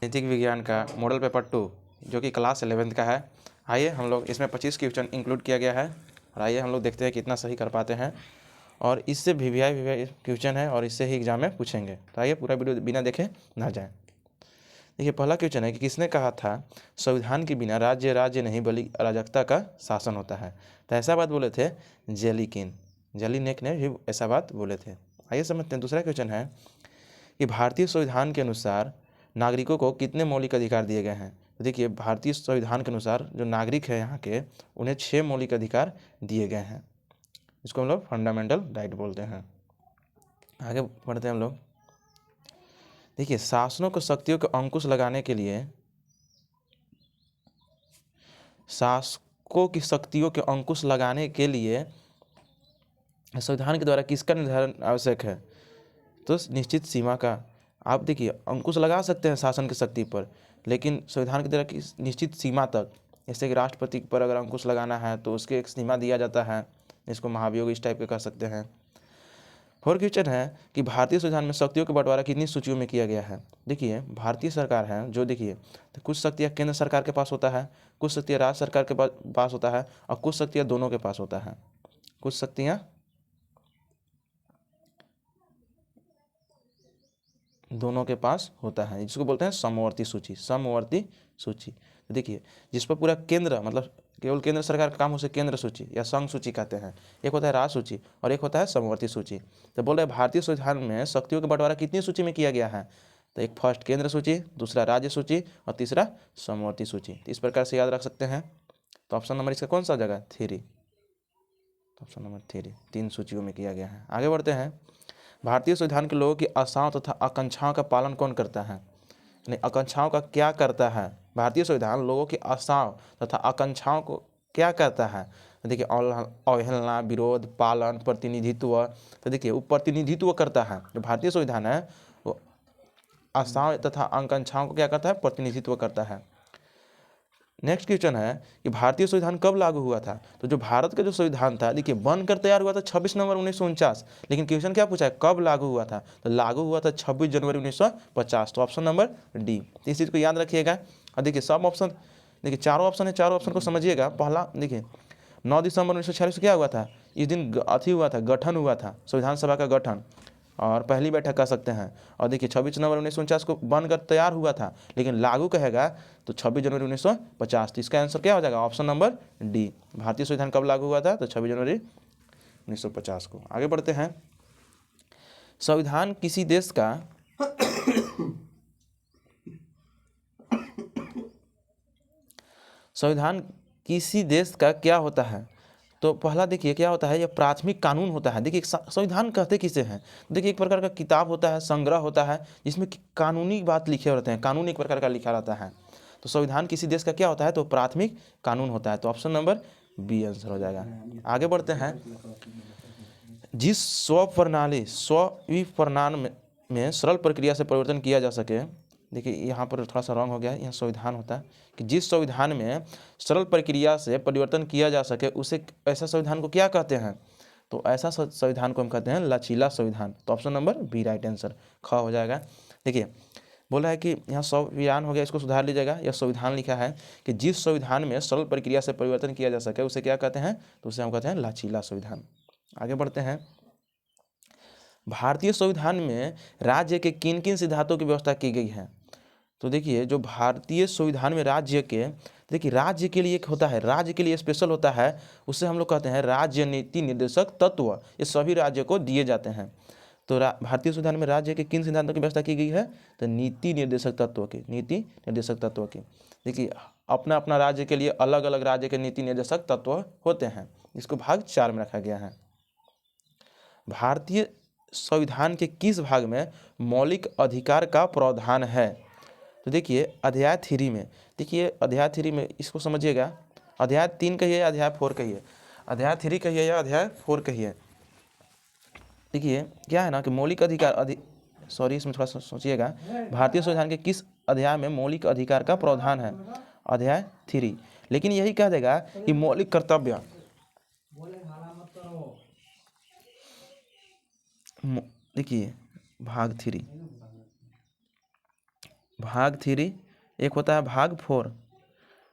राजनीतिक विज्ञान का मॉडल पेपर 2 जो कि क्लास 11th का है। आइए हम लोग इसमें 25 क्वेश्चन इंक्लूड किया गया है और आइए हम लोग देखते हैं कितना सही कर पाते हैं। और इससे वीवीआई क्वेश्चन है और इससे ही एग्जाम में पूछेंगे। तो आइए पूरा वीडियो बिना देखे ना जाए। देखिए पहला क्वेश्चन है कि किसने कहा था संविधान के बिना राज्य राज्य नहीं बल्कि अराजकता का शासन होता है। तो ऐसा बात बोले थे जेलिनेक ने भी ऐसा बात बोले थे। आइए समझते हैं। दूसरा क्वेश्चन है कि भारतीय संविधान के अनुसार नागरिकों को कितने मौलिक अधिकार दिए गए हैं। तो देखिए भारतीय संविधान के अनुसार जो नागरिक है यहाँ के उन्हें 6 मौलिक अधिकार दिए गए हैं। इसको हम लोग फंडामेंटल राइट बोलते हैं। आगे बढ़ते हैं हम लोग। देखिए शासनों को शक्तियों के अंकुश लगाने के लिए शासकों की शक्तियों के अंकुश लगाने के लिए संविधान के द्वारा किसका निर्धारण आवश्यक है। तो निश्चित सीमा का। आप देखिए अंकुश लगा सकते हैं शासन की शक्ति पर, लेकिन संविधान के द्वारा किस निश्चित सीमा तक। जैसे कि राष्ट्रपति पर अगर अंकुश लगाना है तो उसके एक सीमा दिया जाता है, इसको महाभियोग इस टाइप के कर सकते हैं। और क्वेश्चन है कि भारतीय संविधान में शक्तियों का बंटवारा कितनी सूचियों में किया गया है। देखिए भारतीय सरकार है जो देखिए तो कुछ शक्तियाँ केंद्र सरकार के पास होता है, कुछ शक्तियाँ राज्य सरकार के पास होता है और कुछ शक्तियाँ दोनों के पास होता है। कुछ शक्तियाँ दोनों के पास होता है, जिसको बोलते हैं समवर्ती सूची। तो देखिए जिस पर पूरा केंद्र मतलब केवल केंद्र सरकार का काम हो, उसे केंद्र सूची या संघ सूची कहते हैं। एक होता है राज्य सूची और एक होता है समवर्ती सूची। तो बोल रहे भारतीय संविधान में शक्तियों का बंटवारा कितनी सूची में किया गया है। तो एक फर्स्ट केंद्र सूची, दूसरा राज्य सूची और तीसरा समवर्ती सूची। तो इस प्रकार से याद रख सकते हैं। तो ऑप्शन नंबर इसका कौन सा जगह 3। ऑप्शन नंबर 3 3 सूचियों में किया गया है। आगे बढ़ते हैं। भारतीय संविधान के लोगों की आशाओं तथा आकांक्षाओं का पालन कौन करता है। यानी आकांक्षाओं का क्या करता है। भारतीय संविधान लोगों की आशाओं तथा आकांक्षाओं को क्या करता है। तो देखिए अवहेलना, विरोध, पालन, प्रतिनिधित्व। तो देखिए वो प्रतिनिधित्व करता है। जो भारतीय संविधान है वो आशाओं तथा आकांक्षाओं को क्या करता है, प्रतिनिधित्व करता है। नेक्स्ट क्वेश्चन है कि भारतीय संविधान कब लागू हुआ था। तो जो भारत का जो संविधान था देखिए बनकर तैयार हुआ था 26 नवंबर 1949, लेकिन क्वेश्चन क्या पूछा है कब लागू हुआ था। तो लागू हुआ था 26 जनवरी 1950। तो ऑप्शन नंबर डी। इस चीज़ को याद रखिएगा। और देखिए सब ऑप्शन देखिए चारों ऑप्शन है, चारों ऑप्शन को समझिएगा। पहला देखिए 9 दिसंबर 1946 क्या हुआ था, इस दिन हुआ था, गठन हुआ था संविधान सभा का गठन और पहली बैठक कर सकते हैं। और देखिए 26 नवंबर 1949 को बनकर तैयार हुआ था, लेकिन लागू कहेगा तो 26 जनवरी 1950। तो इसका आंसर क्या हो जाएगा, ऑप्शन नंबर डी। भारतीय संविधान कब लागू हुआ था, तो 26 जनवरी 1950 को। आगे बढ़ते हैं। संविधान किसी देश का संविधान किसी देश का क्या होता है। तो पहला देखिए क्या होता है, यह प्राथमिक कानून होता है। देखिए संविधान कहते किसे हैं। देखिए एक प्रकार का किताब होता है, संग्रह होता है, जिसमें कानूनी बात लिखे रहते हैं, कानून एक प्रकार का लिखा रहता है। तो संविधान किसी देश का क्या होता है, तो प्राथमिक कानून होता है। तो ऑप्शन नंबर बी आंसर हो जाएगा। आगे बढ़ते हैं। जिस स्व प्रणाली में सरल प्रक्रिया से परिवर्तन किया जा सके। देखिए यहाँ पर थोड़ा सा रॉन्ग हो गया है, यहाँ संविधान होता है कि जिस संविधान में सरल प्रक्रिया से परिवर्तन किया जा सके उसे ऐसा संविधान को क्या कहते हैं। तो ऐसा संविधान को हम कहते हैं लचीला संविधान। तो option number B right answer ख हो जाएगा। देखिए बोला है कि यहाँ संविधान हो गया, इसको सुधार लीजिएगा। यह संविधान लिखा है कि जिस संविधान में सरल प्रक्रिया से परिवर्तन किया जा सके उसे क्या कहते हैं, तो उसे हम कहते हैं लचीला संविधान। आगे बढ़ते हैं। भारतीय संविधान में राज्य के किन किन सिद्धांतों की व्यवस्था की गई है। तो देखिए जो भारतीय संविधान में राज्य के देखिए राज्य के लिए एक होता है, राज्य के लिए स्पेशल होता है, उससे हम लोग कहते हैं राज्य नीति निर्देशक तत्व। ये सभी राज्य को दिए जाते हैं। तो भारतीय संविधान में राज्य के किन सिद्धांतों की व्यवस्था की गई है, तो नीति निर्देशक तत्व की। देखिए अपना अपना राज्य के लिए अलग अलग राज्य के नीति निर्देशक तत्व होते हैं, इसको भाग 4 में रखा गया है। भारतीय संविधान के किस भाग में मौलिक अधिकार का प्रावधान है। तो देखिए अध्याय 3 में, देखिए अध्याय 3 में इसको समझिएगा। अध्याय 3 कहिए या अध्याय 4 कहिए, अध्याय 3 कहिए या अध्याय 4 कहिए। देखिए क्या है ना कि मौलिक अधिकार इसमें थोड़ा सा सोचिएगा। भारतीय संविधान के किस अध्याय में मौलिक अधिकार का प्रावधान है, अध्याय 3। लेकिन यही कह देगा कि मौलिक कर्तव्य, देखिए भाग 3 भाग 3, एक होता है भाग 4।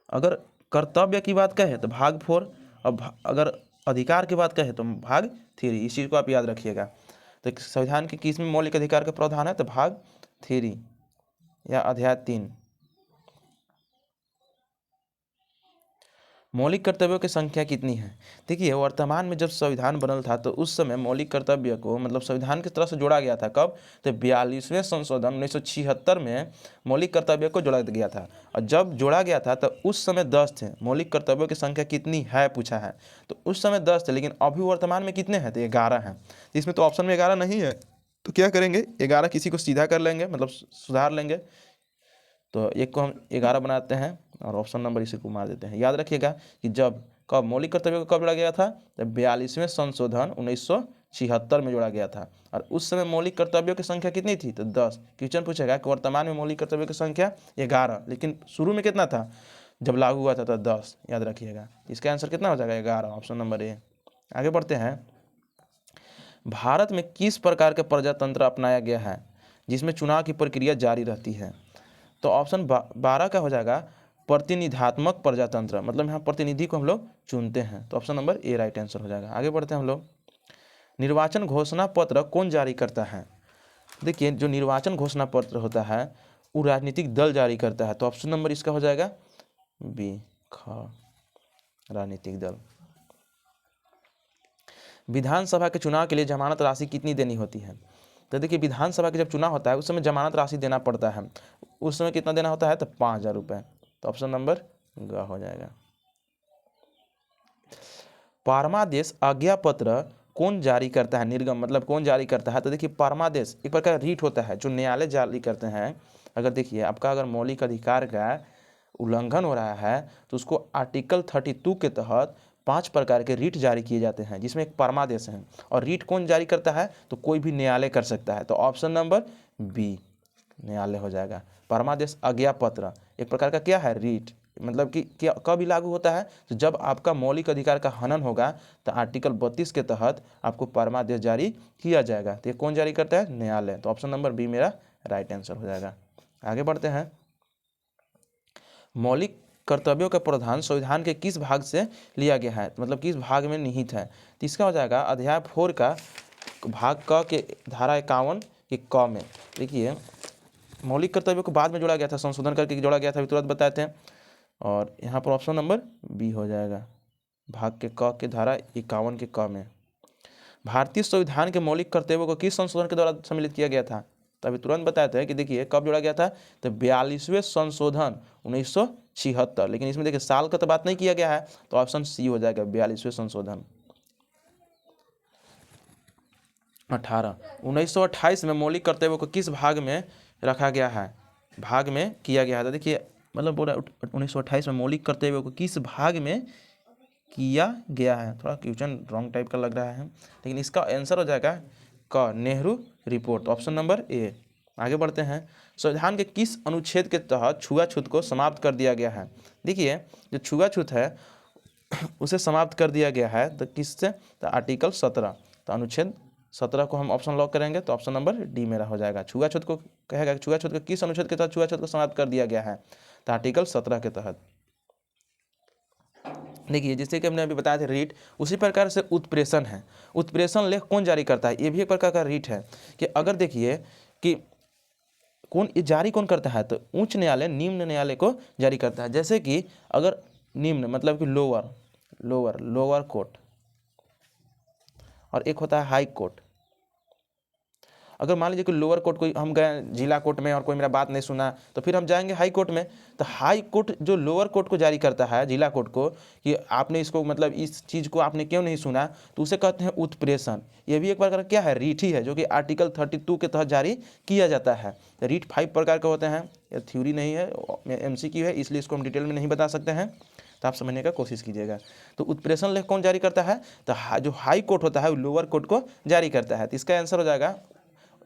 अगर कर्तव्य की बात कहे तो भाग 4, और अगर अधिकार की बात कहे तो भाग 3। इस चीज़ को आप याद रखिएगा। तो संविधान के किस में मौलिक अधिकार का प्रावधान है? तो भाग 3 या अध्याय 3। मौलिक कर्तव्यों की संख्या कितनी है? देखिए, वर्तमान में जब संविधान बनल था तो उस समय मौलिक कर्तव्य को मतलब संविधान की तरफ से जोड़ा गया था। कब? तो 42वें संशोधन 1976 में मौलिक कर्तव्य को जोड़ा गया था। और जब जोड़ा गया था तो उस समय 10 थे। मौलिक कर्तव्यों की संख्या कितनी है पूछा है, तो उस समय 10 थे, लेकिन अभी वर्तमान में कितने हैं? तो 11 हैं। इसमें तो ऑप्शन में 11 नहीं है, तो क्या करेंगे? 11 किसी को सीधा कर लेंगे, मतलब सुधार लेंगे। तो एक को हम 11 बनाते हैं और ऑप्शन नंबर इसी को मार देते हैं। याद रखिएगा कि जब कब मौलिक कर्तव्य को कब जोड़ा गया था? तो 42वें संशोधन 1976 में जोड़ा गया था। और उस समय मौलिक कर्तव्यों की संख्या कितनी थी? तो 10। क्वेश्चन पूछेगा कि वर्तमान में मौलिक कर्तव्यों की संख्या 11, लेकिन शुरू में कितना था जब लागू हुआ था? तो 10। याद रखिएगा। इसका आंसर कितना हो जाएगा? 11, ऑप्शन नंबर ए। आगे बढ़ते हैं। भारत में किस प्रकार का प्रजातंत्र अपनाया गया है जिसमें चुनाव की प्रक्रिया जारी रहती है? तो ऑप्शन 12 का हो जाएगा प्रतिनिधात्मक प्रजातंत्र, मतलब यहाँ प्रतिनिधि को हम लोग चुनते हैं। तो option number A right answer हो जाएगा। आगे बढ़ते हैं हम लोग। निर्वाचन घोषणा पत्र कौन जारी करता है? देखिए, जो निर्वाचन घोषणा पत्र होता है वो राजनीतिक दल जारी करता है। तो ऑप्शन नंबर इसका हो जाएगा बी, राजनीतिक दल। विधानसभा के चुनाव के लिए जमानत राशि कितनी देनी होती है? तो देखिए, विधानसभा के जब चुनाव होता है उस समय जमानत राशि देना पड़ता है। उस समय कितना देना होता है? तो 5000 रुपये। तो ऑप्शन नंबर ग हो जाएगा। परमादेश आज्ञा पत्र कौन जारी करता है? निर्गम मतलब कौन जारी करता है? तो देखिए, परमादेश एक प्रकार का रीट होता है जो न्यायालय जारी करते हैं। अगर देखिए आपका अगर मौलिक अधिकार का उल्लंघन हो रहा है तो उसको आर्टिकल 32 के तहत 5 प्रकार के रीट जारी किए जाते हैं, जिसमें एक परमादेश है। और रीट कौन जारी करता है? तो कोई भी न्यायालय कर सकता है। तो ऑप्शन नंबर बी न्यायालय हो जाएगा। परमादेश आज्ञा पत्र एक प्रकार का क्या है? रीट। मतलब कि क्या कब लागू होता है? तो जब आपका मौलिक अधिकार का हनन होगा तो आर्टिकल 32 के तहत आपको परमादेश जारी किया जाएगा। तो ये कौन जारी करता है? न्यायालय। तो ऑप्शन नंबर बी मेरा राइट आंसर हो जाएगा। आगे बढ़ते हैं। मौलिक कर्तव्यों का प्रावधान संविधान के किस भाग से लिया गया है? मतलब किस भाग में निहित है? तो इसका हो जाएगा अध्याय 4 का भाग क के धारा 51 के क में। देखिए, मौलिक कर्तव्यों को बाद में जोड़ा गया था, संशोधन करके जोड़ा गया था, अभी तुरंत बताते हैं। और यहाँ पर ऑप्शन नंबर बी हो जाएगा, भाग के क के धारा 51 के क में। भारतीय संविधान के मौलिक कर्तव्यों को किस संशोधन के द्वारा सम्मिलित किया गया था? तो अभी तुरंत बताते हैं कि देखिए कब जोड़ा गया था? तो 42वें संशोधन 1976। लेकिन इसमें देखिए साल का तो बात नहीं किया गया है, तो ऑप्शन सी हो जाएगा 42वें संशोधन। 1928 में मौलिक कर्तव्यों को किस भाग में रखा गया है? भाग में किया गया है। तो देखिए मतलब बोला 1928 में मौलिक कर्तव्यों को किस भाग में किया गया है। थोड़ा क्वेश्चन रॉन्ग टाइप का लग रहा है, लेकिन इसका आंसर हो जाएगा क Nehru report, option number A. आगे बढ़ते हैं। संविधान के किस अनुच्छेद के तहत छुआछूत को समाप्त कर दिया गया है? देखिए, जो छुआछूत है उसे समाप्त कर दिया गया है तो किससे? तो आर्टिकल 17। तो अनुच्छेद 17 को हम ऑप्शन लॉक करेंगे, तो ऑप्शन नंबर डी मेरा हो जाएगा। छुआछूत को कहेगा छुआछूत को किस अनुच्छेद के तहत छुआछूत को समाप्त कर दिया गया है? तो आर्टिकल 17 के तहत। देखिए, जैसे कि हमने अभी बताया था रीट, उसी प्रकार से उत्प्रेषण है। उत्प्रेषण लेख कौन जारी करता है? ये भी एक प्रकार का रीट है। कि अगर देखिए कि कौन ये जारी कौन करता है? तो उच्च न्यायालय निम्न न्यायालय को जारी करता है। जैसे कि अगर निम्न मतलब कि लोअर कोर्ट, और एक होता है हाई कोर्ट। अगर मान लीजिए कि लोअर कोर्ट कोई हम गए जिला कोर्ट में और कोई मेरा बात नहीं सुना, तो फिर हम जाएंगे हाई कोर्ट में। तो हाई कोर्ट जो लोअर कोर्ट को जारी करता है, जिला कोर्ट को, कि आपने इसको मतलब इस चीज़ को आपने क्यों नहीं सुना, तो उसे कहते हैं उत्प्रेषण। ये भी एक प्रकार क्या है? रीट ही है, जो कि आर्टिकल 32 के तहत जारी किया जाता है। रीट 5 प्रकार के होते हैं। ये थ्योरी नहीं है, MCQ है, इसलिए इसको हम डिटेल में नहीं बता सकते हैं, तो आप समझने का कोशिश कीजिएगा। तो उत्प्रेषण लेख कौन जारी करता है? तो जो हाई कोर्ट होता है वो लोअर कोर्ट को जारी करता है। तो इसका आंसर हो जाएगा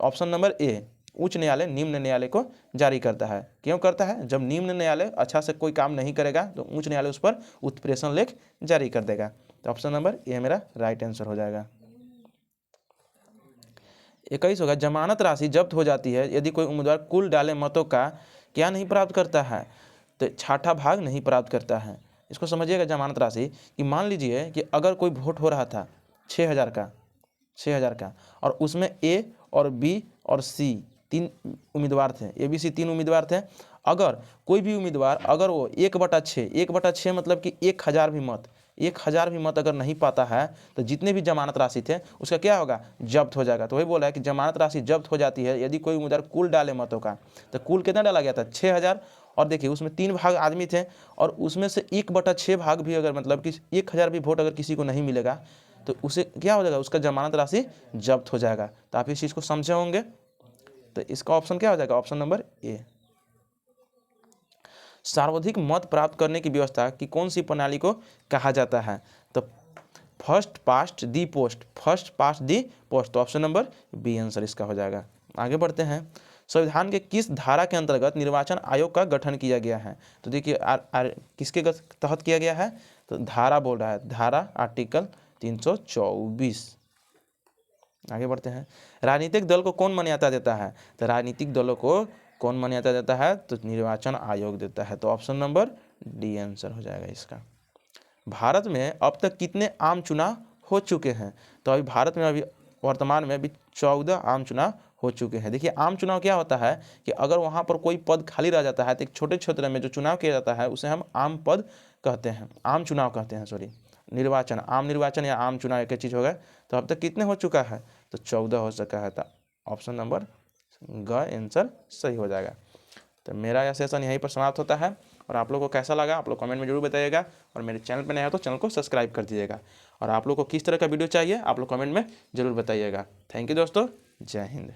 ऑप्शन नंबर ए, उच्च न्यायालय निम्न न्यायालय को जारी करता है। क्यों करता है? जब निम्न न्यायालय अच्छा से कोई काम नहीं करेगा तो उच्च न्यायालय उस पर उत्प्रेषण लेख जारी कर देगा। तो ऑप्शन नंबर ए मेरा राइट आंसर हो जाएगा। 21 होगा, जमानत राशि जब्त हो जाती है यदि कोई उम्मीदवार कुल डाले मतों का क्या नहीं प्राप्त करता है, तो छठा भाग नहीं प्राप्त करता है। इसको समझिएगा जमानत राशि कि मान लीजिए कि अगर कोई वोट हो रहा था 6,000 का और उसमें ए और बी और सी 3 उम्मीदवार थे, ए बी सी 3 उम्मीदवार थे। अगर कोई भी उम्मीदवार अगर वो 1/6 मतलब कि 1,000 भी मत अगर नहीं पाता है तो जितने भी जमानत राशि थे उसका क्या होगा, जब्त हो जाएगा। तो वही बोला है कि जमानत राशि जब्त हो जाती है यदि कोई उम्मीदवार कुल डाले मतों का। तो कुल कितना डाला गया था, 6,000, और देखिए उसमें 3 भाग आदमी थे और उसमें से 1/6 भाग भी अगर मतलब कि 1,000 भी वोट अगर किसी को नहीं मिलेगा तो उसे क्या हो जाएगा, उसका जमानत राशि जब्त हो जाएगा। तो आप इस चीज़ को समझे होंगे। तो इसका ऑप्शन क्या हो जाएगा, ऑप्शन नंबर ए। सर्वाधिक मत प्राप्त करने की व्यवस्था की कौन सी प्रणाली को कहा जाता है, तो फर्स्ट पास्ट दी पोस्ट, तो ऑप्शन नंबर बी आंसर इसका हो जाएगा। आगे बढ़ते हैं, संविधान के किस धारा के अंतर्गत निर्वाचन आयोग का गठन किया गया है, तो देखिए किसके तहत किया गया है, तो धारा बोल रहा है, धारा आर्टिकल 324। आगे बढ़ते हैं, राजनीतिक दल को कौन मान्यता देता है, तो राजनीतिक दलों को कौन मान्यता देता है, तो निर्वाचन आयोग देता है। तो ऑप्शन नंबर डी आंसर हो जाएगा इसका। भारत में अब तक कितने आम चुनाव हो चुके हैं, तो अभी भारत में अभी वर्तमान में अभी 14 आम चुनाव हो चुके हैं। देखिए आम चुनाव क्या होता है कि अगर वहाँ पर कोई पद खाली रह जाता है तो एक छोटे क्षेत्र में जो चुनाव किया जाता है उसे हम आम पद कहते हैं, आम चुनाव कहते हैं, सॉरी निर्वाचन, आम निर्वाचन या आम चुनाव एक ही चीज़ हो गया। तो अब तक कितने हो चुका है, तो 14 हो सका है। तो ऑप्शन नंबर ग आंसर सही हो जाएगा। तो मेरा यह सेशन यहीं पर समाप्त होता है और आप लोगों को कैसा लगा आप लोग कमेंट में जरूर बताइएगा और मेरे चैनल पर नया हो तो चैनल को सब्सक्राइब कर दीजिएगा और आप लोग को किस तरह का वीडियो चाहिए आप लोग कमेंट में जरूर बताइएगा। थैंक यू दोस्तों, जय हिंद।